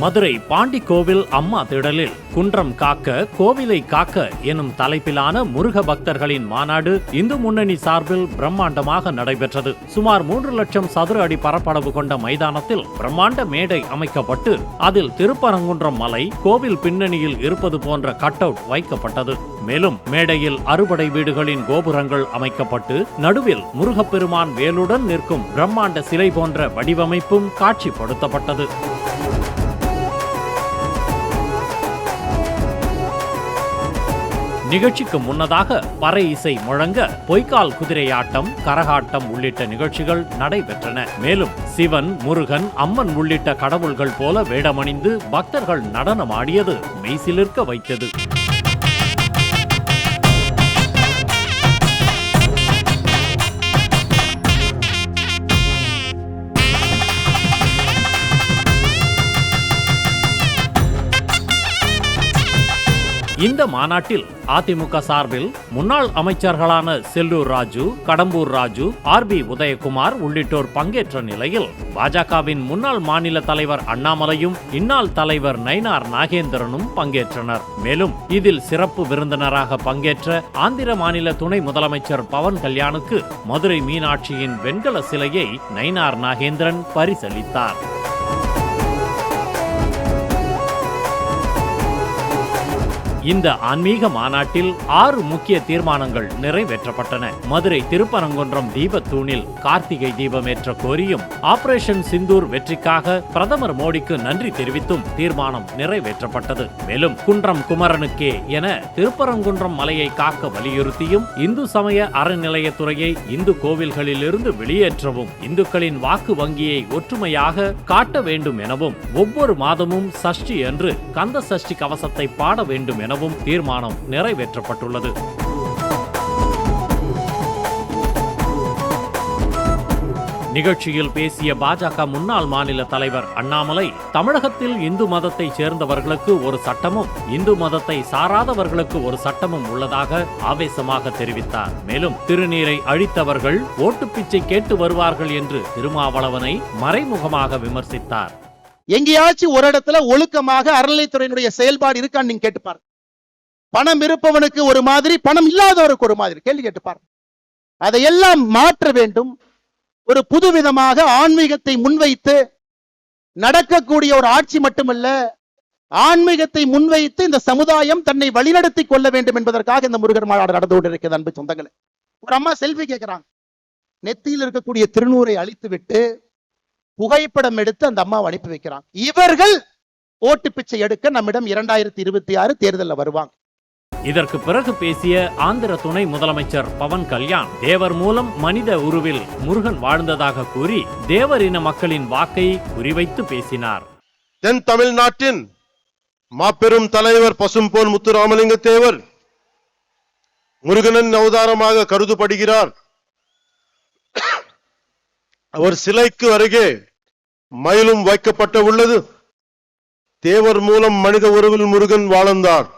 மதுரை பாண்டிக்கோவில் அம்மா திடலில் குன்றம் காக்க கோவிலை காக்க எனும் தலைப்பிலான முருக பக்தர்களின் மாநாடு இந்து முன்னணி சார்பில் பிரம்மாண்டமாக நடைபெற்றது. சுமார் 3 லட்சம் சதுர அடி பரப்பளவு கொண்ட மைதானத்தில் பிரம்மாண்ட மேடை அமைக்கப்பட்டு அதில் திருப்பரங்குன்றம் மலை கோவில் பின்னணியில் இருப்பது போன்ற கட் அவுட் வைக்கப்பட்டது. மேலும் மேடையில் அறுபடை வீடுகளின் கோபுரங்கள் அமைக்கப்பட்டு நடுவில் முருகப்பெருமான் வேலுடன் நிற்கும் பிரம்மாண்ட சிலை போன்ற வடிவமைப்பும் காட்சிப்படுத்தப்பட்டது. நிகழ்ச்சிக்கு முன்னதாக பறை இசை முழங்க பொய்க்கால் குதிரையாட்டம், கரகாட்டம் உள்ளிட்ட நிகழ்ச்சிகள் நடைபெற்றன. மேலும் சிவன், முருகன், அம்மன் உள்ளிட்ட கடவுள்கள் போல வேடமணிந்து பக்தர்கள் நடனமாடியது மெய்சிலிர்க்க வைத்தது. இந்த மாநாட்டில் அதிமுக சார்பில் முன்னாள் அமைச்சர்களான செல்லூர் ராஜு, கடம்பூர் ராஜு, RB உதயகுமார் உள்ளிட்டோர் பங்கேற்ற நிலையில் பாஜகவின் முன்னாள் மாநில தலைவர் அண்ணாமலையும் இந்நாள் தலைவர் நயினார் நாகேந்திரனும் பங்கேற்றனர். மேலும் இதில் சிறப்பு விருந்தினராக பங்கேற்ற ஆந்திர மாநில துணை முதலமைச்சர் பவன் கல்யாணுக்கு மதுரை மீனாட்சியின் வெண்கல சிலையை நயினார் நாகேந்திரன் பரிசளித்தார். இந்த ஆன்மீக மாநாட்டில் 6 முக்கிய தீர்மானங்கள் நிறைவேற்றப்பட்டன. மதுரை திருப்பரங்குன்றம் தீபத்தூணில் கார்த்திகை தீபமேற்ற கோரியும் ஆபரேஷன் சிந்தூர் வெற்றிக்காக பிரதமர் மோடிக்கு நன்றி தெரிவித்தும் தீர்மானம் நிறைவேற்றப்பட்டது. மேலும் குன்றம் குமரனுக்கே என திருப்பரங்குன்றம் மலையை காக்க வலியுறுத்தியும் இந்து சமய அறநிலையத்துறையை இந்து கோவில்களிலிருந்து வெளியேற்றவும் இந்துக்களின் வாக்கு வங்கியை ஒற்றுமையாக காட்ட வேண்டும் எனவும் ஒவ்வொரு மாதமும் சஷ்டி அன்று கந்த சஷ்டி கவசத்தை பாட வேண்டும் என தீர்மானம் நிறைவேற்றப்பட்டுள்ளது. நிகழ்ச்சியில் பேசிய பாஜக முன்னாள் மாநில தலைவர் அண்ணாமலை, தமிழகத்தில் இந்து மதத்தை சேர்ந்தவர்களுக்கு ஒரு சட்டமும் இந்து மதத்தை சாராதவர்களுக்கு ஒரு சட்டமும் உள்ளதாக ஆவேசமாக தெரிவித்தார். மேலும் திருநீரை அழித்தவர்கள் ஓட்டு பிச்சை கேட்டு வருவார்கள் என்று திருமாவளவனை மறைமுகமாக விமர்சித்தார். எங்கேயாச்சும் ஒரு இடத்துல ஒழுக்கமாக அறநிலைத்துறையினுடைய செயல்பாடு இருக்கான்னு நீங்க கேட்டுப்பாரு. பணம் இருப்பவனுக்கு ஒரு மாதிரி, பணம் இல்லாதவருக்கு ஒரு மாதிரி கேள்வி கேட்டுப்பார். அதையெல்லாம் மாற்ற வேண்டும். ஒரு புதுவிதமாக ஆன்மீகத்தை முன்வைத்து நடக்கக்கூடிய ஒரு ஆட்சி மட்டுமல்ல, ஆன்மீகத்தை முன்வைத்து இந்த சமுதாயம் தன்னை வழிநடத்தி கொள்ள வேண்டும் என்பதற்காக இந்த முருகர் மாநாடு நடந்து கொண்டிருக்கிறது. அன்பு சொந்தங்களே, ஒரு அம்மா செல்ஃபி கேட்கிறாங்க. நெத்தியில் இருக்கக்கூடிய திருநூரை அழித்து விட்டு புகைப்படம் எடுத்து அந்த அம்மாவை அனுப்பி வைக்கிறாங்க. இவர்கள் ஓட்டு பிச்சை எடுக்க நம்மிடம் 2026 தேர்தலில் வருவாங்க. இதற்கு பிறகு பேசிய ஆந்திர துணை முதலமைச்சர் பவன் கல்யாண், தேவர் மூலம் மனித உருவில் முருகன் வாழ்ந்ததாக கூறி தேவர் இன மக்களின் வாக்கை குறிவைத்து பேசினார். தென் தமிழ்நாட்டின் மாபெரும் தலைவர் பசும்பொன் முத்துராமலிங்க தேவர் முருகனின் அவதாரமாக கருதப்படுகிறார். அவர் சிலைக்கு அருகே மயிலும் வைக்கப்பட்ட உள்ளது. தேவர் மூலம் மனித உருவில் முருகன் வாழ்ந்தார்.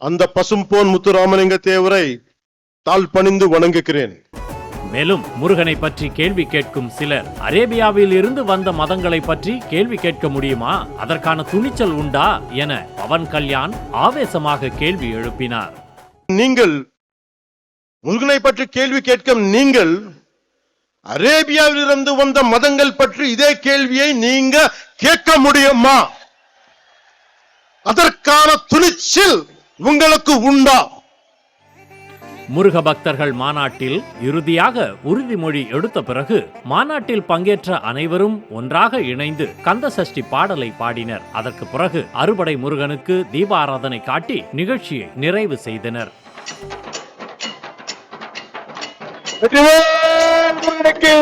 அந்த பசும்பொன் முத்துராமலிங்க தேவரை தாழ் பணிந்து வணங்குகிறேன். மேலும் முருகனை பற்றி கேள்வி கேட்கும் சிலர், அரேபியாவில் இருந்து வந்த மதங்களை பற்றி கேள்வி கேட்க முடியுமா, அதற்கான துணிச்சல் உண்டா என பவன் கல்யாண் ஆவேசமாக கேள்வி எழுப்பினார். நீங்கள் முருகனை பற்றி கேள்வி கேட்கும் நீங்கள் அரேபியாவில் இருந்து வந்த மதங்கள் பற்றி இதே கேள்வியை நீங்க கேட்க முடியுமா? அதற்கான துணிச்சல் உங்களுக்கு உண்டா? முருக பக்தர்கள் மாநாட்டில் இறுதியாக உறுதிமொழி எடுத்த பிறகு மாநாட்டில் பங்கேற்ற அனைவரும் ஒன்றாக இணைந்து கந்த சஷ்டி பாடலை பாடினர். அதற்கு பிறகு அறுபடை முருகனுக்கு தீபாராதனை காட்டி நிகழ்ச்சியை நிறைவு செய்தனர். முருகனுக்கு